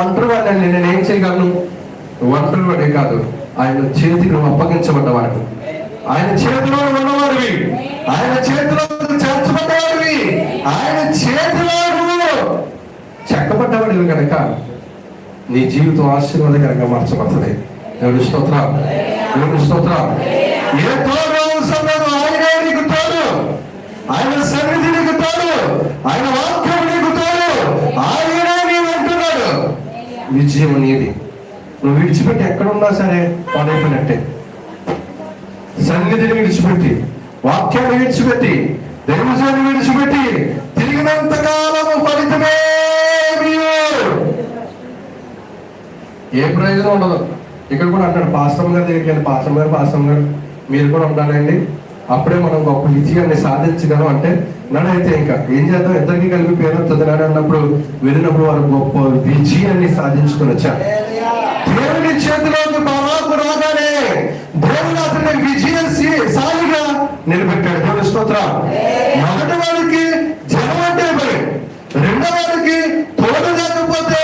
ఒంటరి వాడిని నేను ఏం చేయగలను? ఒంటరి వాడే కాదు, ఆయన చేతికి నువ్వు అప్పగించబడ్డవాడు, ఆయన చేతిలో ఉన్నవాడివి, ఆయన చేతిలో చేర్చబడ్డవాడివి, ఆయన చేతిలో చెక్కబడ్డవాడివి కనుక నీ జీవితం ఆశీర్వాదకరంగా మార్చబడుతుంది. దేవుని స్తోత్రం, దేవుని స్తోత్రం. ఏ తోడు అవసరం లేదు, ఆయనే నీకు తోడు, ఆయన సన్నిధి నీకు తోడు, ఆయన వాక్యం నీకు తోడు, ఆయనే నీవు అంటున్నాడు. విజయం నీది. నువ్వు విడిచిపెట్టి ఎక్కడున్నా సరే పాడైపోయినట్టే. సన్నిధిని విడిచిపెట్టి, వాక్యాన్ని విడిచిపెట్టి, దైవజాన్ని విడిచిపెట్టి తిరిగినంత కాలము ఫలితమే ఏ ప్రయోజనం ఉండదు. ఇక్కడ కూడా అంటాడు పాస్టర్ గారి దగ్గరికి వెళ్ళి, పాస్టర్ గారు మీరు కూడా ఉండాలండి, అప్పుడే మనం గొప్ప విజయాన్ని సాధించగలం. అంటే నడైతే ఇంకా ఏం చేద్దాం, ఇద్దరికి కలిపి పేరు వస్తుంది నాడు అన్నప్పుడు వెళ్ళినప్పుడు వారు గొప్ప విజయాన్ని సాధించుకొని వచ్చారు. దేవుని చేతిలోకి బారాకు రాగానే దేవుడు అతని విజయశాలిగా నిలబెట్టాడు. దేవుని స్తోత్రం. మొదటి వాడికి జనం అంటే భయం, రెండో వాడికి తోడు లేకపోతే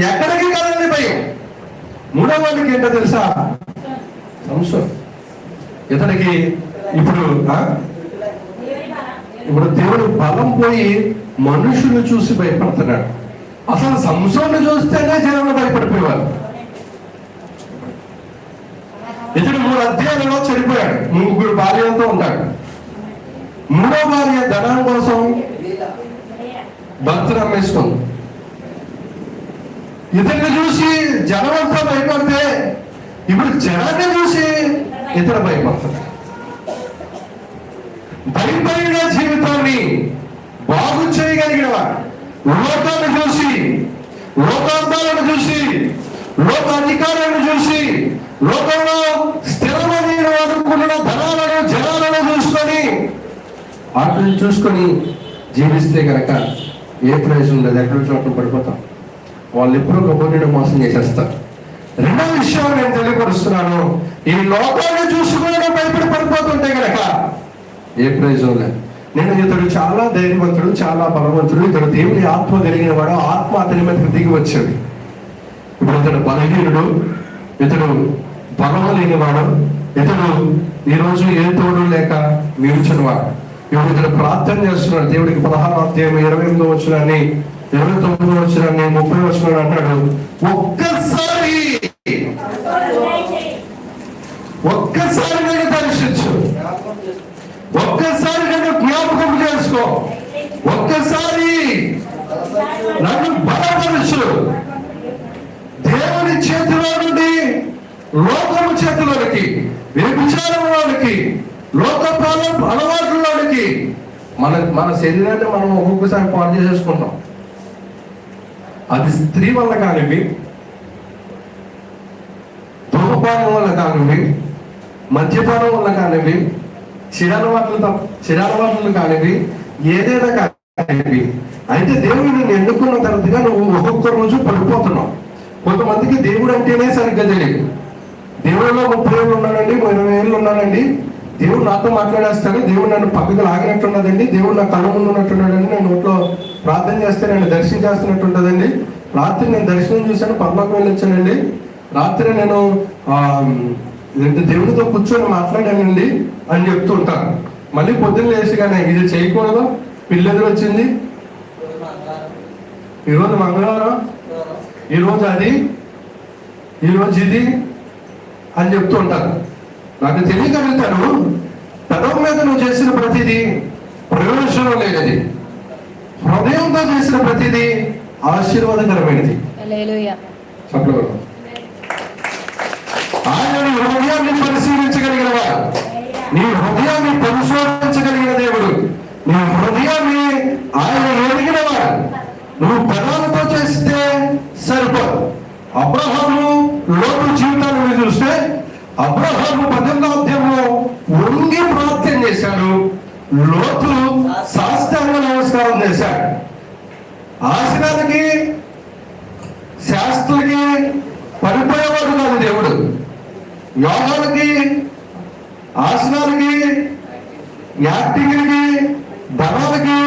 ఎక్కడికి కదండి భయం, మూడో వాడికి ఏంటో తెలుసా సంశయం. ఇతనికి ఇప్పుడు దేవుడు బలం పోయి మనుషులు చూసి భయపడుతున్నాడు. అసలు సంశయాన్ని చూస్తేనే జనంలో భయపడిపోయేవారు. ఇతడు 3 అధ్యాయాలలో చనిపోయాడు, 3 భార్యలతో ఉంటాడు. 3వ భార్య ధనం కోసం భర్తను అమ్మేసుకుంది. ఇతన్ని చూసి జనమంతా భయపడితే ఇప్పుడు జనాన్ని చూసి ఇతడు భయపడతాడు. భయపడిన జీవితాన్ని బాగు చేయగలిగిన లోకాన్ని చూసి, లోకాంతాలను చూసి, లోక అధికారాలను చూసి, లోకంలో స్థిరమని అనుకున్న ధనాలను జనాలను చూసుకొని వాటిని చూసుకొని జీవిస్తే కనుక ఏ ప్రయోజనం లేదు, ఎక్కడ చోట్ల పడిపోతాం. వాళ్ళు ఎప్పుడూ గొప్పని మోసం చేసేస్తారు. రెండో విషయం నేను తెలియపరుస్తున్నాను, ఈ లోకాన్ని చూసుకుని భయపడి పడిపోతుంటే కనుక ఏ ప్రయోజనం లేదు. నేను ఇతడు చాలా ధైర్యవంతుడు, చాలా బలవంతుడు, ఇతడు దేవుని ఆత్మ కలిగిన వాడు, ఆత్మ అతని మీదకి దిగి వచ్చేది. ఇప్పుడు ఇతడు బలహీనుడు, ఇతడు బలము లేనివాడు, ఇతడు ఈరోజు ఏ తోడు లేక నిలుచున్నవాడు. ఇప్పుడు ఇతడు ప్రార్థన చేస్తున్నాడు. దేవుడికి 16వ అధ్యాయం 28వ వచనాన్ని, 29వ వచనాన్ని, 30వ వచనాన్ని అంటాడు, ఒక్కసారి నేను దర్శించు, ఒక్కసారి నన్ను జ్ఞాపకం చేసుకో, ఒక్కసారి నన్ను బలపరచు. దేవుని చేతిలో నుండి లోకము చేతిలోనికి, వ్యభిచారంలోనికి, లోకపాలం అలవాట్లలోనికి మన శరీరాన్ని మనం ఒక్కొక్కసారి పాడు చేసేసుకుంటాం. అది స్త్రీ వల్ల కానివి, ధూమపానం వల్ల కానివి, మద్యపానం వల్ల కానివి, చిరాలవాట్లు కానివి, ఏదైనా కానివి. అయితే దేవుడు నిన్ను ఎన్నుకున్న తరచుగా నువ్వు ఒక్కొక్క రోజు పడిపోతున్నావు. కొంతమందికి దేవుడు అంటేనే సరిగ్గా తెలియదు. దేవుడిలో 30 ఏళ్ళు ఉన్నానండి, 20 ఏళ్ళు ఉన్నానండి, దేవుడు నాతో మాట్లాడేస్తాడు, దేవుడు నన్ను పక్కకు లాగినట్టున్నదండి, దేవుడు నా కళ్ళ ముందు ఉన్నట్టున్నాడండి, నేను నోట్లో ప్రార్థన చేస్తే నేను దర్శనం చేస్తున్నట్టుంటదండి, రాత్రి నేను దర్శనం చూశాను, పరలోకం వెళ్ళొచ్చానండి, రాత్రి నేను దేవుడితో కూర్చొని మాట్లాడానండి అని చెప్తూ ఉంటాను. మళ్ళీ పొద్దున్న లేచి కానీ ఇది చేయకూడదు, పిల్లెదురు వచ్చింది, ఈరోజు మంగళవారం, ఈరోజు అది, ఈరోజు ఇది అని చెప్తూ ఉంటారు. నాకు తెలియగలుగుతాను, పెదవ మీద నువ్వు చేసిన ప్రతిదీ ప్రయోజనం లేనిది, హృదయంతో చేసిన ప్రతిదీ ఆశీర్వాదకరమైనది. చెప్పలేదు. ఆయన నీ హృదయాన్ని పరిశీలించగలిగిన వాడు, నీ హృదయాన్ని పరిశోధించగలిగిన దేవుడు, నీ హృదయాన్ని ఆయన ఎదిగిన వాడు. నువ్వు పెదాలతో చేస్తే సరిపోదు. అబ్రహాము లోటు జీవితాన్ని చూస్తే అబ్రహాము 18వ అధ్యాయంలో వంగి ప్రార్థన చేశాడు, లోతు సాష్టాంగ నమస్కారం చేశాడు. ఆశనానికి శాస్త్రులకి పడిపోయేవాడు కాదు దేవుడు. యోగాలకి, ఆసనాలకి, యాక్టింగ్లకి, ధనాలకి